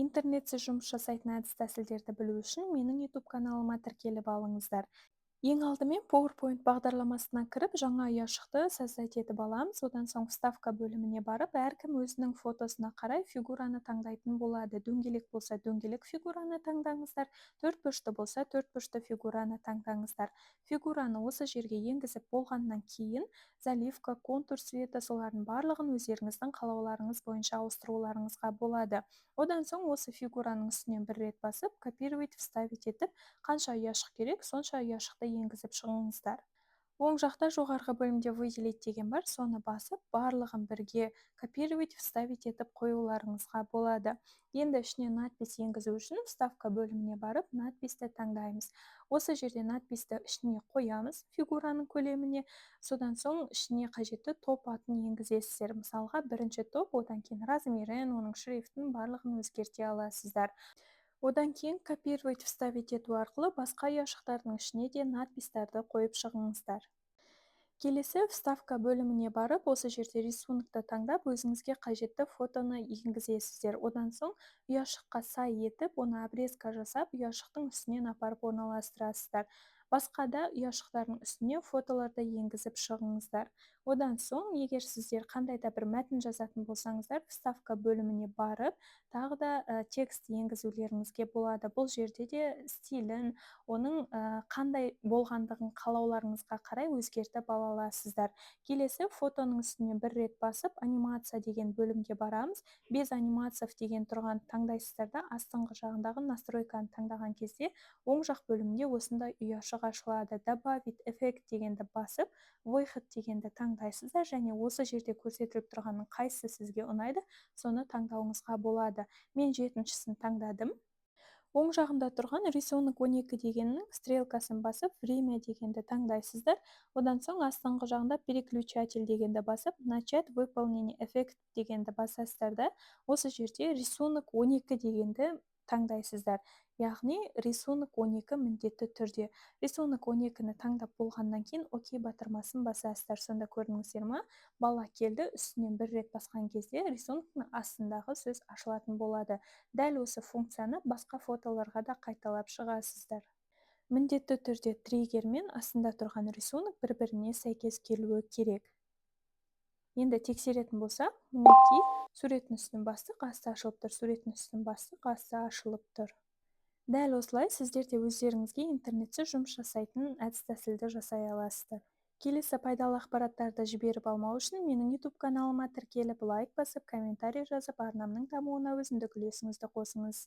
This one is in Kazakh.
Интернетсіз жұмыс жасайтын әдіс-тәсілдерді білу үшін менің YouTube каналыма тіркеліп алыңыздар. Ең алдымен PowerPoint бағдарламасына кіріп, жаңа ұяшықты создать етіп аламыз. Одан соң вставка бөліміне барып, әркім өзінің фотосына қарай фигураны таңдайтын болады. Дөңгелек болса, дөңгелек фигураны таңдаңыздар. Төртбұрышты болса, төртбұрышты фигураны таңдаңыздар. Фигураны осы жерге енгізіп болғаннан кейін, заливка, контур цвета солардың барлығын өздеріңіздің қалауларыңыз бойынша ауыстыруларыңызға болады. Одан соң осы фигураның үстінен бір рет басып, копировать, вставить етіп, қанша ұяшық керек, сонша ұяшықты енгізіп шығыңыздар. Оң жақта жоғарғы бөлімде выделить деген бар, соны басып, барлығын бірге копировать, вставить етіп қоюларыңызға болады. Енді ішіне надпись енгізу үшін вставка бөліміне барып, надписті таңдаймыз. Осы жерде надписті ішіне қоямыз фигураның көлеміне, содан соң ішіне қажетті топ атын енгізесіздер. Мысалға, бірінші топ, одан кейін размерін, оның шрифтін барлығын өзгерте аласыздар. Одан кейін копировать, вставить ету арқылы басқа ұяшықтардың ішіне де надпистарды қойып шығыңыздар. Келесі вставка бөліміне барып, осы жерде рисунокты таңдап, өзіңізге қажетті фотоны енгізесіздер. Одан соң ұяшыққа сай етіп, оны обрезка жасап, ұяшықтың үстінен апарып орналастырасыздар. Басқа да ұяшықтардың үстіне фотоларды енгізіп шығыңыздар. Одан соң, егер сіздер қандай да бір мәтін жазатын болсаңыздар, вставка бөліміне барып, тағы да текст енгізулеріңізге болады. Бұл жерде де стилін, оның қандай болғандығын қалауларыңызға қарай өзгертіп ала аласыздар. Келесі фотоның үстіне бір рет басып, анимация деген бөлімге барамыз. Без анимациев деген тұрған таңдайсыздар да, астыңғы жағындағы настройканы таңдаған кезде оң жақ бөлімінде осындай ұяшық ашылады. Добавить эффект дегенді басып, выход дегенді таңдайсыздар, және осы жерде көрсетіліп тұрғанның қайсысы сізге ұнайды, соны таңдауыңызға болады. Мен жетіншісін таңдадым. Оң жағында тұрған рисунок 12 дегеннің стрелкасын басып, время дегенді таңдайсыздар. Одан соң астыңғы жағында переключатель дегенді басып, начать выполнение эффект дегенді басасыздар да, осы жерде рисунок 12 дегенді таңдайсыздар. Яғни рисунок 12 міндетті түрде. Рисунок 12-ні таңдап болғаннан кейін окей батырмасын басасыздар. Сонда көрдіңіздер ма? Бала келді, үстінен бір рет басқан кезде рисунктың астындағы сөз ашылатын болады. Дәл осы функцияны басқа фотоларға да қайталап шығасыздар. Міндетті түрде триггер мен астында тұрған рисунок бір-біріне сәйкес келуі керек. Енді тексеретін болсақ, мінекей суреттің үстін бастық, асты ашылып тұр, суреттің үстін бастық, асты ашылып тұр. Дәл осылай сіздер де өздеріңізге интернетсіз жұмыс жасайтын әдіс-тәсілді жасай аласыздар. Келесі пайдалы ақпараттарды жіберіп алмау үшін менің YouTube каналыма тіркеліп, лайк басып, комментарий жазып, арнамның дамуына өзіндік үлесіңізді қосыңыз.